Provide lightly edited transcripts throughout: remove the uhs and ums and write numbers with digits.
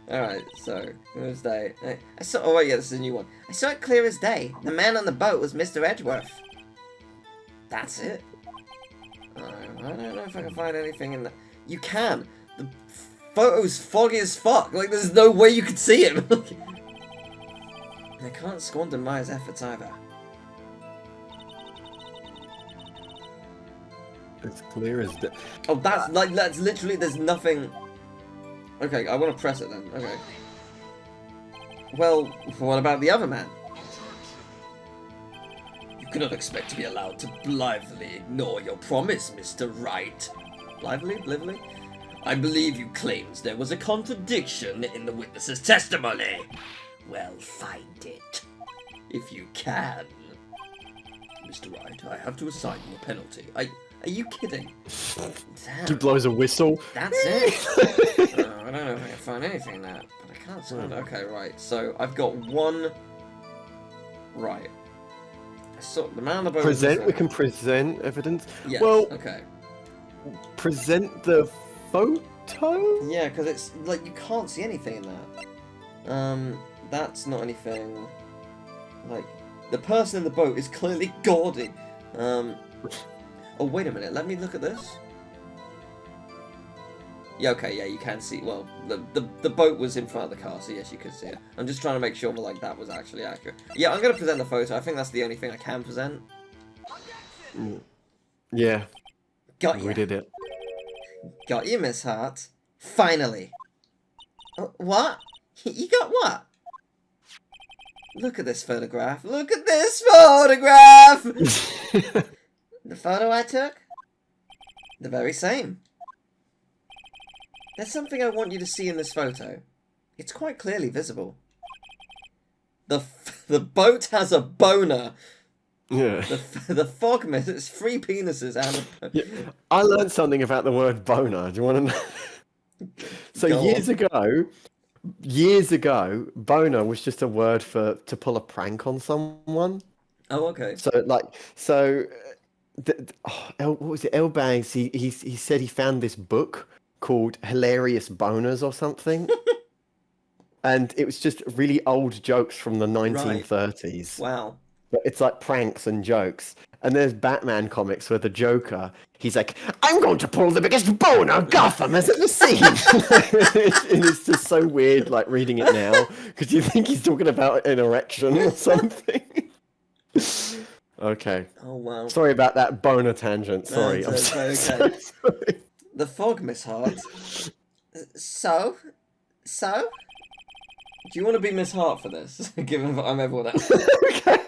Alright, so, who's day? I saw. Oh, wait, yeah, this is a new one. I saw it clear as day. The man on the boat was Mr. Edgeworth. That's it? Alright, I don't know if I can find anything in the. You can! The photo's foggy as fuck! Like, there's no way you could see him! I can't squander Maya's efforts either. It's clear as day. Oh, that's literally, there's nothing. Okay, I want to press it then. Okay. Well, what about the other man? You cannot expect to be allowed to blithely ignore your promise, Mr. Wright. Blithely? I believe you claimed there was a contradiction in the witness's testimony. Well, find it. If you can. Mr. Wright, I have to assign you a penalty. Are you kidding? Damn. He blows a whistle. That's it. I don't know if I can find anything there, but I can't find it. Okay, right. So I've got one. Right. So the man on the boat. We can present evidence. Yes. Well, okay. Present the photo. Yeah, because it's like you can't see anything in that. That's not anything. Like the person in the boat is clearly Gourdy. Oh, wait a minute, let me look at this. Yeah, okay, yeah, you can see, well, the boat was in front of the car, so yes, you could see it. I'm just trying to make sure that, like, that was actually accurate. Yeah, I'm going to present the photo. I think that's the only thing I can present. Yeah. Got you. We did it. Got you, Miss Hart. Finally. What? You got what? Look at this photograph. Look at this photograph! The photo I took? The very same. There's something I want you to see in this photo. It's quite clearly visible. The boat has a boner. Yeah. The fog mist, it's 3 penises and a... Yeah. I learned something about the word boner. Do you want to know? So years ago, boner was just a word to pull a prank on someone. Oh, okay. What was it? L Bags. He said he found this book called Hilarious Boners or something, and it was just really old jokes from the 1930s. Right. Wow. But it's like pranks and jokes. And there's Batman comics where the Joker, he's like, I'm going to pull the biggest boner Gotham has ever seen. And it's just so weird, like reading it now, because you think he's talking about an erection or something. Okay. Oh, wow. Sorry about that boner tangent. Sorry. I'm so sorry. The fog, Miss Hart. So? Do you want to be Miss Hart for this? Given that I'm everyone else. Okay.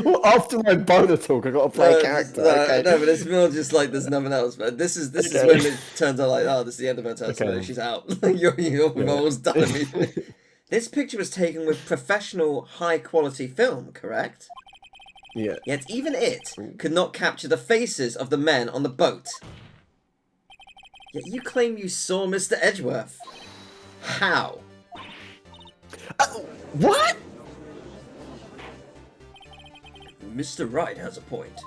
Well, after my boner talk, I got to play a character. No, but it's more just like there's nothing else. But this is when it turns out like, oh, this is the end of her testimony. Okay. She's out. We've almost done it. This picture was taken with professional, high-quality film, correct? Yeah. Yet even it could not capture the faces of the men on the boat. Yet you claim you saw Mr. Edgeworth. How? What? Mr. Wright has a point.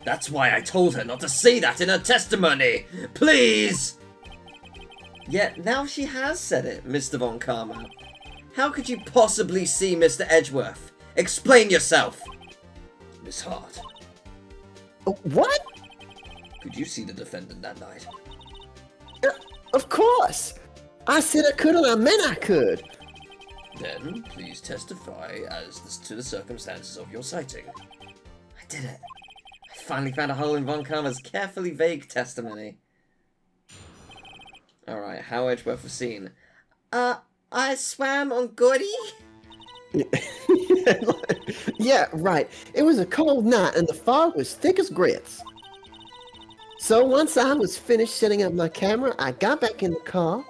That's why I told her not to say that in her testimony. Please! Yet now she has said it, Mr. Von Karma. How could you possibly see Mr. Edgeworth? Explain yourself! Miss Hart. What? Could you see the defendant that night? Of course! I said I could and I meant I could. Then, please testify as to the circumstances of your sighting. I did it. I finally found a hole in Von Karma's carefully vague testimony. Alright, how Edgeworth was seen. I swam on Gourdy? Yeah, right. It was a cold night and the fog was thick as grits. So once I was finished setting up my camera, I got back in the car.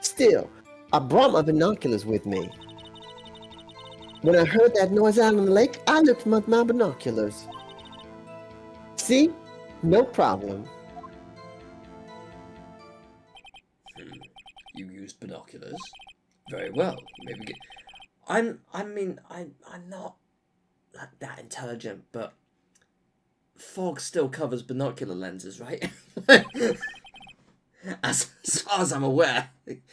Still, I brought my binoculars with me. When I heard that noise out on the lake, I looked at my binoculars. See? No problem. You used binoculars? Very well. Maybe get... I'm not like that intelligent, but fog still covers binocular lenses, right? As far as I'm aware.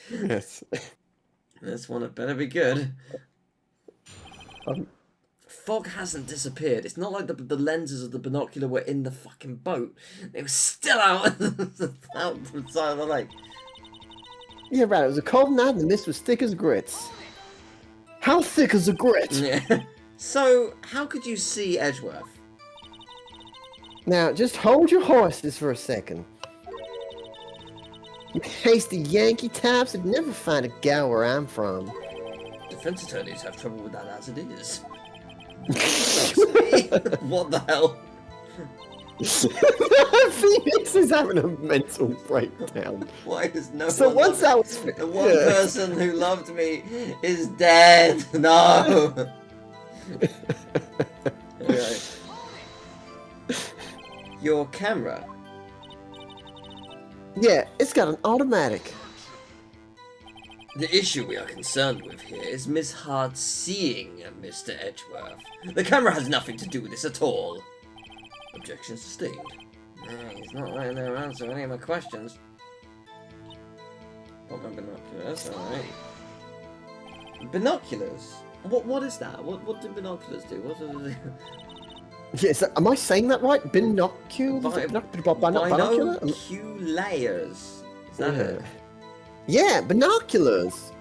Yes. This one had better be good. Um, Fog hasn't disappeared. It's not like the lenses of the binocular were in the fucking boat. They were still out, out the side of the lake. Yeah, right. It was a cold night and the mist was thick as grits. How thick is a grit? Yeah. So, how could you see Edgeworth? Now, just hold your horses for a second. You hasty Yankee types would never find a gal where I'm from. Defense attorneys have trouble with that as it is. What the hell? Phoenix is having a mental breakdown. Why is no So one once I was... the one person who loved me is dead? No! Okay. Your camera. Yeah, it's got an automatic. The issue we are concerned with here is Miss Hart seeing Mr. Edgeworth. The camera has nothing to do with this at all. Objection sustained. No, he's not right there answering any of my questions. Got my binoculars, alright. Binoculars? What is that? What do binoculars do? What do they do? Yes, am I saying that right? Binoculars? Binocular? Binoculars. Is that it? Yeah, binoculars.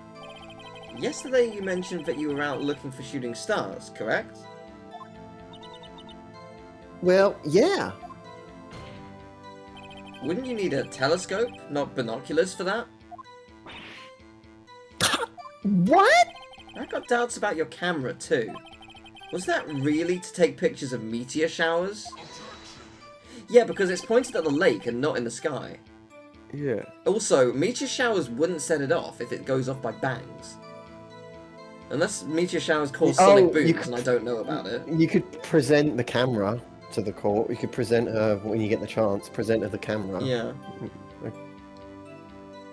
Yesterday you mentioned that you were out looking for shooting stars, correct? Well, yeah. Wouldn't you need a telescope, not binoculars for that? What? I got doubts about your camera too. Was that really to take pictures of meteor showers? Yeah, because it's pointed at the lake and not in the sky. Yeah. Also, meteor showers wouldn't set it off if it goes off by bangs. Unless meteor showers cause sonic booms and I don't know about it. You could present the camera to the court. You could present her when you get the chance. Present her the camera. Yeah.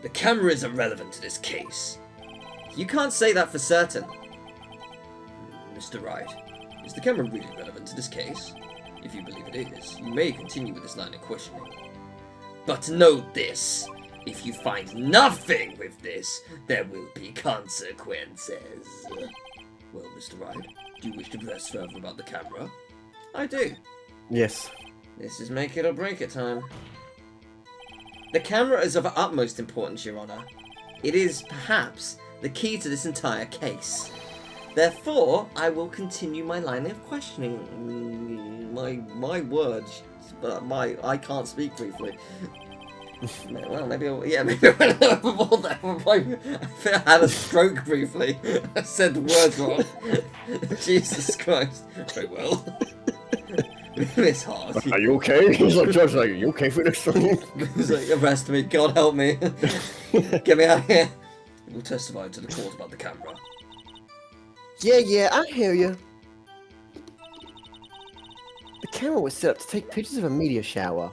The camera is irrelevant to this case. You can't say that for certain. Mr. Wright, is the camera really relevant to this case? If you believe it is, you may continue with this line of questioning. But note this, if you find nothing with this, there will be consequences. Well, Mr. Wright, do you wish to press further about the camera? I do. Yes. This is make it or break it time. The camera is of utmost importance, Your Honor. It is, perhaps, the key to this entire case. Therefore, I will continue my line of questioning. My words, but I can't speak briefly. Well, maybe maybe I had a stroke briefly. I said the words wrong. Jesus Christ. Very well. Miss Hart. Are you okay? He's like, Judge, are you okay for this? He's like, arrest me. God help me. Get me out of here. We'll testify to the court about the camera. Yeah, I hear you. The camera was set up to take pictures of a meteor shower.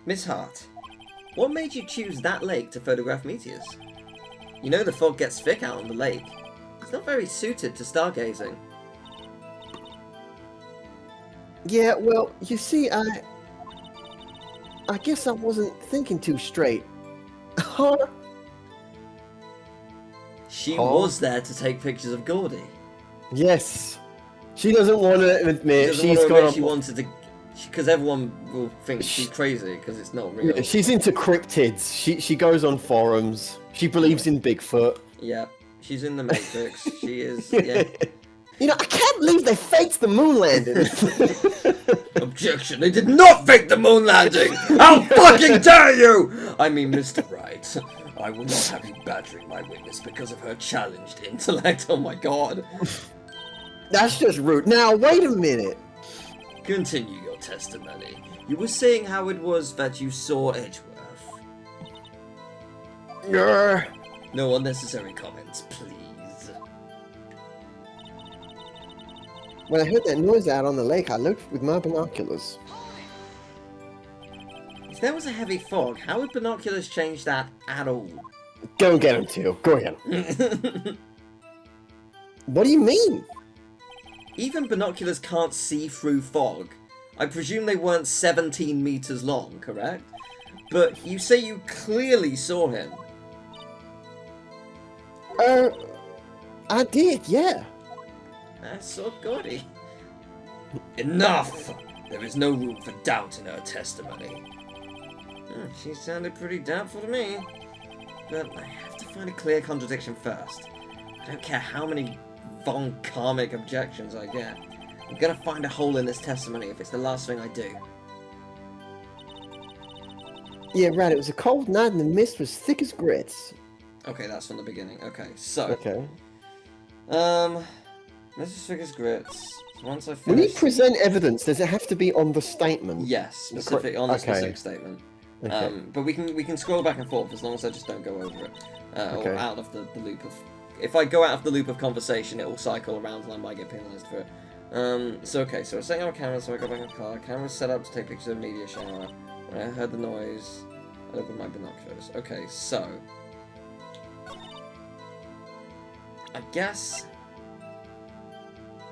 Miss Hart, what made you choose that lake to photograph meteors? You know the fog gets thick out on the lake. It's not very suited to stargazing. Yeah, well, you see, I guess I wasn't thinking too straight. Huh? She was there to take pictures of Gourdy. Yes. She doesn't want to admit she's got. She wanted to, because everyone will think she's crazy because it's not real. Yeah, she's into cryptids. She goes on forums. She believes in Bigfoot. Yeah, she's in the Matrix. She is. Yeah. You know, I can't believe they faked the moon landing. Objection! They did not fake the moon landing. How fucking dare you! I mean, Mr. Wright, I will not have you badgering my witness because of her challenged intellect. Oh my god. That's just rude. Now, wait a minute. Continue your testimony. You were saying how it was that you saw Edgeworth. No unnecessary comments, please. When I heard that noise out on the lake, I looked with my binoculars. If there was a heavy fog, how would binoculars change that at all? Go and get him, Teal. Go get him. What do you mean? Even binoculars can't see through fog. I presume they weren't 17 meters long, correct? But you say you clearly saw him. I did, yeah. I saw Gourdy. Enough! There is no room for doubt in her testimony. She sounded pretty doubtful to me. But I have to find a clear contradiction first. I don't care how many von karmic objections I get. I'm gonna find a hole in this testimony if it's the last thing I do. Yeah, right, it was a cold night and the mist was thick as grits. Okay, that's from the beginning. Okay, so... Okay. Let's just figure grits. Once I finish... When you present evidence, does it have to be on the statement? Yes, specific on the Okay. specific statement. Okay. But we can scroll back and forth as long as I just don't go over it. Okay. Or out of the loop of... If I go out of the loop of conversation, it will cycle around and I might get penalised for it. So okay, so we're setting up a camera, so I go back in the car. Camera's set up to take pictures of a meteor shower. When I heard the noise, I opened my binoculars. Okay, so... I guess...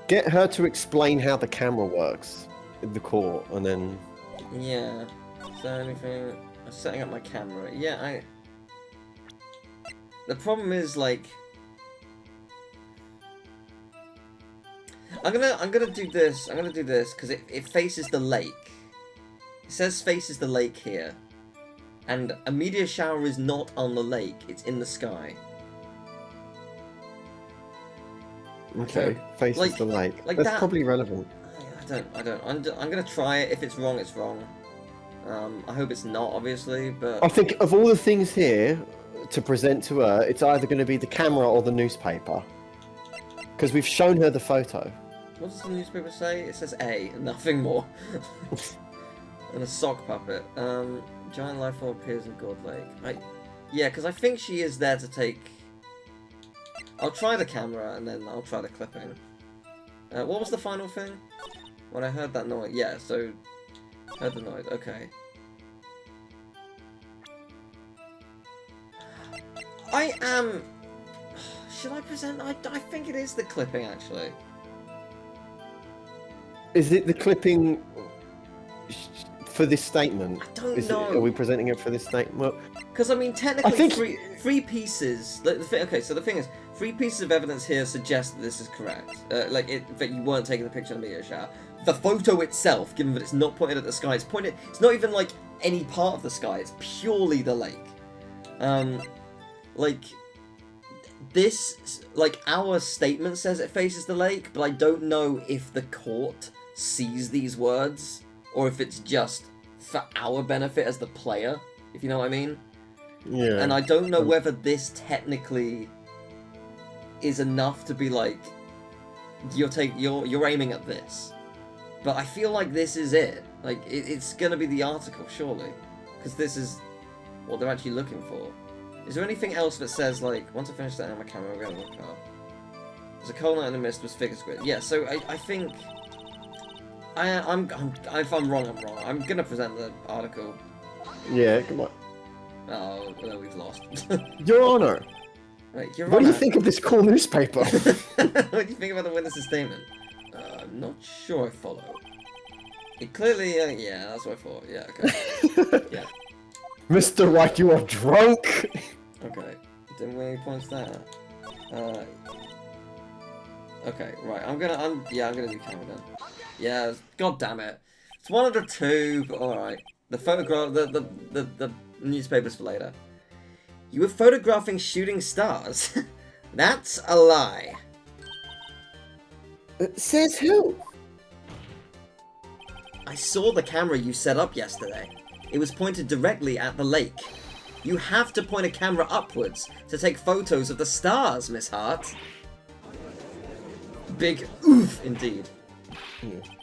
Get her to explain how the camera works in the court, and then... Yeah. So anything... I'm setting up my camera. Yeah, The problem is, like... I'm gonna do this. I'm gonna do this, because it faces the lake. It says faces the lake here. And a meteor shower is not on the lake, it's in the sky. Okay, faces like- the lake. like That's that- probably relevant. I don't. I'm gonna try it. If it's wrong, it's wrong. I hope it's not, obviously, but... I think of all the things here to present to her, it's either going to be the camera or the newspaper. Because we've shown her the photo. What does the newspaper say? It says A, and nothing more. And a sock puppet. Giant life form appears in Gourd Lake. Yeah, because I think she is there to take... I'll try the camera, and then I'll try the clipping. What was the final thing? When I heard that noise. Yeah, so... Heard the noise. Okay. I am... Should I present... I think it is the clipping, actually. Is it the clipping for this statement? I don't know. Are we presenting it for this statement? Well, Because, I mean, technically, I think- three pieces... Okay, so the thing is, 3 pieces of evidence here suggest that this is correct. That you weren't taking the picture of the meteor shower. The photo itself, given that it's not pointed at the sky, it's not even, like, any part of the sky. It's purely the lake. Our statement says it faces the lake, but I don't know if the court sees these words, or if it's just for our benefit as the player, if you know what I mean. yeah. And I don't know whether this technically is enough to be like, you're aiming at this. But I feel like this is it. Like, it's gonna be the article, surely. Because this is what they're actually looking for. Is there anything else that says, like, once I finish setting up my camera, we're gonna look up? There's a cold night in the mist with figure squid. Yeah, so I think... if I'm wrong, I'm wrong. I'm gonna present the article. Yeah, come on. Oh, well, we've lost. Your Honor, Wait, what do you think of this cool newspaper? What do you think about the witness's statement? I'm not sure I follow. It clearly, yeah, that's what I thought. Yeah, okay. Yeah. Mr. Wright, you are drunk! Okay. Didn't we points that? Okay, right. I'm gonna do camera then. Yeah, god damn it. It's 1 under 2, but alright. The photograph, the newspaper's for later. You were photographing shooting stars? That's a lie. Says who? I saw the camera you set up yesterday. It was pointed directly at the lake. You have to point a camera upwards to take photos of the stars, Miss Hart. Big oof, indeed.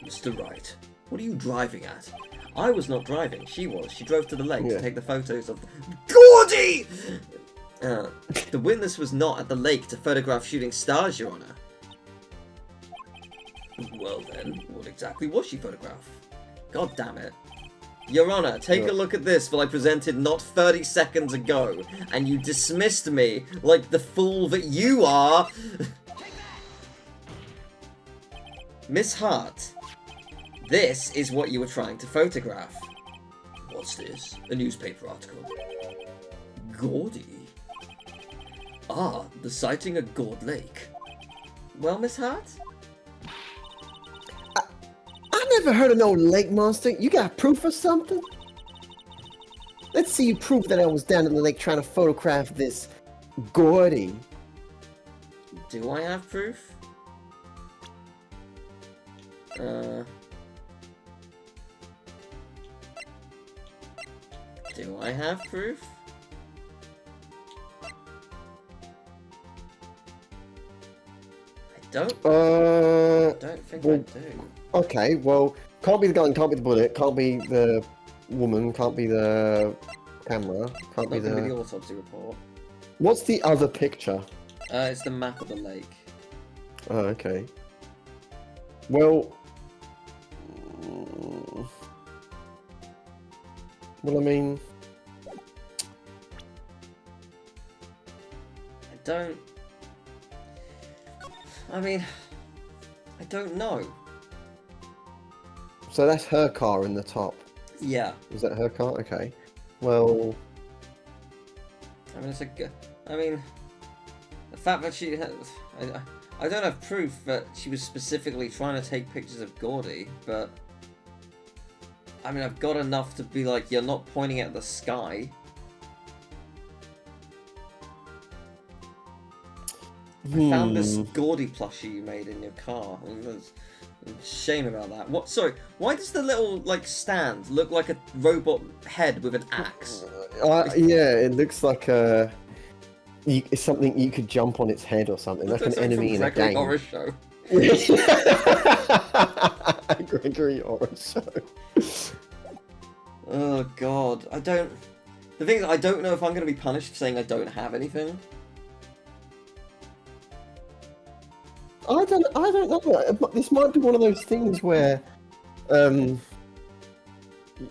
Mr. Wright, what are you driving at? I was not driving, she was. She drove to the lake to take the photos of... Gourdy! The witness was not at the lake to photograph shooting stars, Your Honor. Well then, what exactly was she photograph? God damn it. Your Honor, take a look at this that I presented not 30 seconds ago, and you dismissed me like the fool that you are! Miss Hart, this is what you were trying to photograph. What's this? A newspaper article. Gourdy? Ah, the sighting at Gourd Lake. Well, Miss Hart? I never heard of no lake monster. You got proof or something? Let's see you prove that I was down in the lake trying to photograph this Gourdy. Do I have proof? Do I have proof? I don't think I do. Okay, well, can't be the gun, can't be the bullet, can't be the woman, can't be the camera, can't be Not gonna be the... the autopsy report. What's the other picture? It's the map of the lake. Oh, okay. Well... Well, I mean... I don't know. So that's her car in the top. Yeah. Is that her car? Okay. Well... The fact that she has... I don't have proof that she was specifically trying to take pictures of Gourdy, but... I've got enough to be like, you're not pointing at the sky. I found this Gourdy plushie you made in your car. Shame about that. What? Sorry. Why does the little stand look like a robot head with an axe? Yeah, it looks like it's something you could jump on its head or something, like an enemy in a game. Horror Show. Gregory Horror Show. Oh God, The thing is, I don't know if I'm going to be punished for saying I don't have anything. I don't know. This might be one of those things where,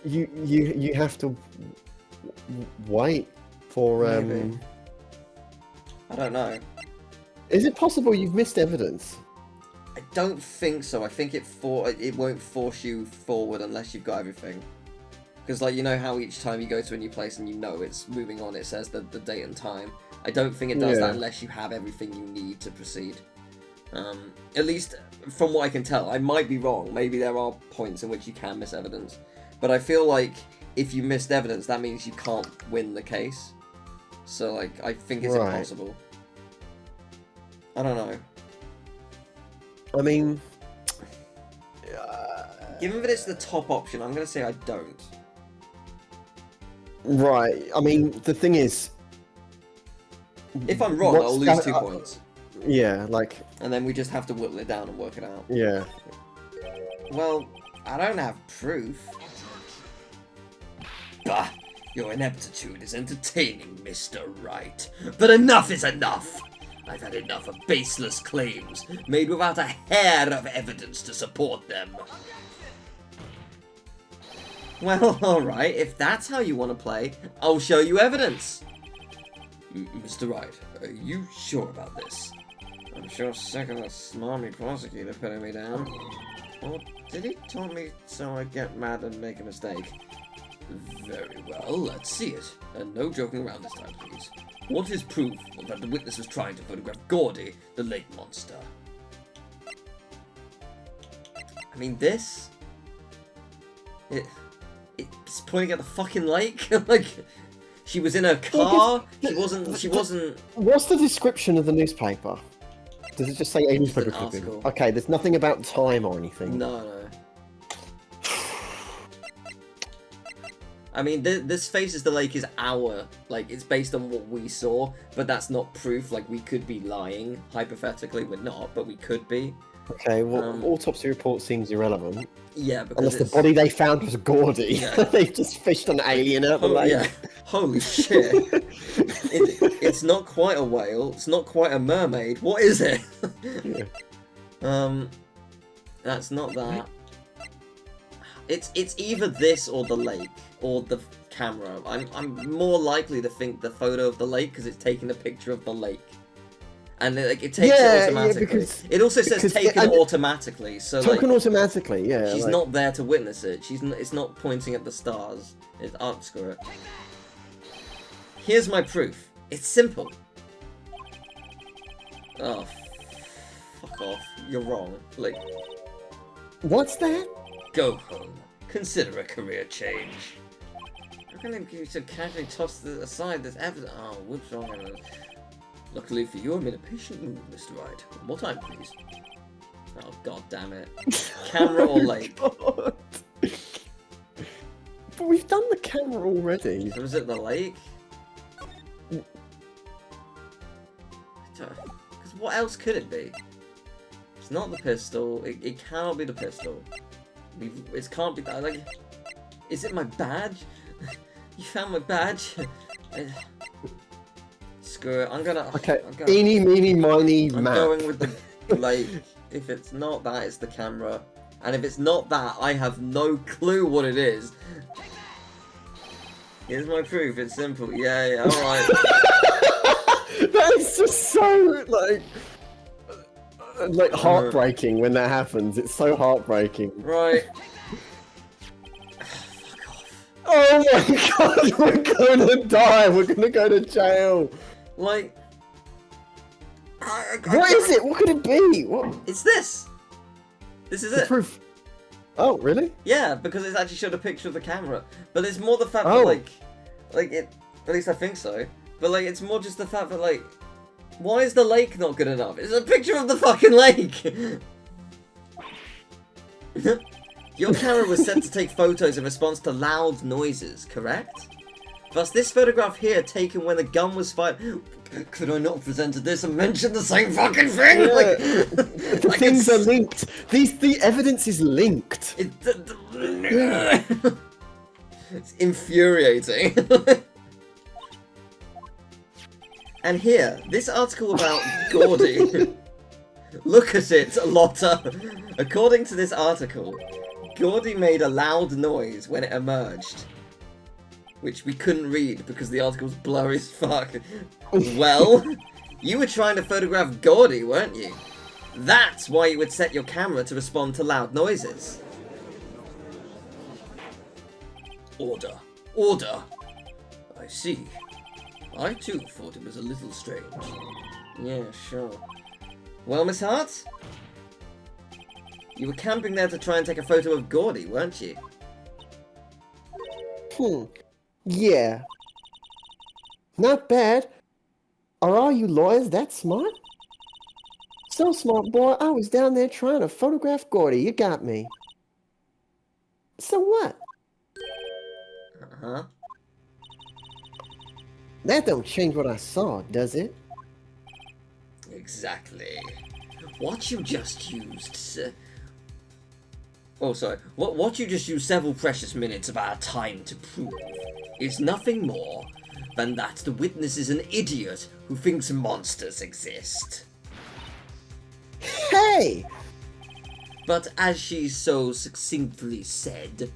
you have to wait for Maybe. I don't know. Is it possible you've missed evidence? I don't think so. I think it won't force you forward unless you've got everything. Because you know how each time you go to a new place and you know it's moving on, it says the date and time. I don't think it does that unless you have everything you need to proceed. At least from what I can tell. I might be wrong. Maybe there are points in which you can miss evidence. But I feel like if you missed evidence, that means you can't win the case. So, I think it's impossible. I don't know. I mean... Given that it's the top option, I'm going to say I don't. Right. I mean, the thing is... If I'm wrong, I'll lose 2 points. Yeah, And then we just have to whittle it down and work it out. Yeah. Well, I don't have proof. Bah! Your ineptitude is entertaining, Mr. Wright. But enough is enough! I've had enough of baseless claims, made without a hair of evidence to support them. Well, alright, if that's how you want to play, I'll show you evidence. Mr. Wright, are you sure about this? I'm sure sick of that smarmy prosecutor putting me down. Or did he tell me so I get mad and make a mistake? Very well, let's see it. And no joking around this time, please. What is proof that the witness was trying to photograph Gourdy, the lake monster? This... It's pointing at the fucking lake? She was in her car, she wasn't... What's the description of the newspaper? Does it just say a newspaper clipping? Okay, there's nothing about time or anything. No. This faces the lake is it's based on what we saw, but that's not proof. We could be lying, hypothetically. We're not, but we could be. Okay, well, autopsy report seems irrelevant. Yeah, because unless the body they found was Gourdy. Yeah. They've just fished an alien out the lake. Yeah. Holy shit. It's not quite a whale. It's not quite a mermaid. What is it? Yeah. That's not that. It's either this or the lake or the camera. I'm more likely to think the photo of the lake because it's taking a picture of the lake. And it takes it automatically. because it also says taken and automatically, so taken automatically. Yeah, she's like, not there to witness it. It's not pointing at the stars. Screw it. Here's my proof. It's simple. Oh, fuck off. You're wrong. Like, what's that? go home. Consider a career change. How can you so casually toss aside this evidence? Oh, whoops, wrong. Luckily for you, I'm in a patient mood, Mr. Wright. One more time, please. Oh, god damn it. Camera or lake? God. But we've done the camera already. So was it the lake? Because what else could it be? It's not the pistol. It cannot be the pistol. It can't be that. Like, is it my badge? You found my badge? Screw it. I'm gonna. Okay. Eeny, meeny, miny, I'm map. going with the lake. If it's not that, it's the camera. And if it's not that, I have no clue what it is. Here's my proof. It's simple. Yeah, alright. That is just so, like heartbreaking when that happens. It's so heartbreaking. Right. Fuck off. Oh my god, we're gonna die. We're gonna go to jail. Like... What is it? What could it be? What? It's this! This is The it. proof. Oh, really? Yeah, because it's actually showed a picture of the camera. But it's more the fact Oh. that, like it, at least I think so. But, like, it's more just the fact that, like, why is the lake not good enough? It's a picture of the fucking lake! Your camera was set to take photos in response to loud noises, correct? Thus, this photograph here, taken when the gun was fired... Could I not have presented this and mentioned the same fucking thing? Yeah. Like, The like things are linked. The evidence is linked. It's infuriating. And here, this article about Gourdy. Look at it, Lotta. According to this article, Gourdy made a loud noise when it emerged. Which we couldn't read because the article's blurry as fuck. Well, you were trying to photograph Gourdy, weren't you? That's why you would set your camera to respond to loud noises. Order. Order. I see. I too thought it was a little strange. Yeah, sure. Well, Miss Hart? You were camping there to try and take a photo of Gourdy, weren't you? Yeah. Not bad. Are all you lawyers that smart? So smart, boy, I was down there trying to photograph Gourdy. You got me. So what? Uh-huh. That don't change what I saw, does it? Exactly. What you just used, sir... Oh, sorry. What you just used several precious minutes of our time to prove is nothing more than that the witness is an idiot who thinks monsters exist. Hey! But as she so succinctly said,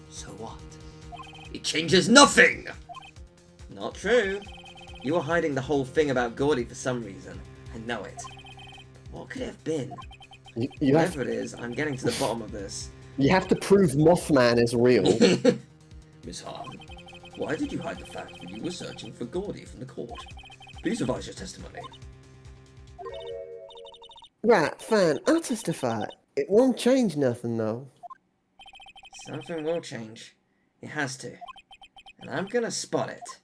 so what? It changes nothing! Not true. You were hiding the whole thing about Gourdy for some reason. I know it. What could it have been? Whatever it is, I'm getting to the bottom of this. You have to prove Mothman is real. Miss Hart, why did you hide the fact that you were searching for Gourdy from the court? Please revise your testimony. Right, fine, I'll testify. It won't change nothing, though. Something will change. It has to. And I'm gonna spot it.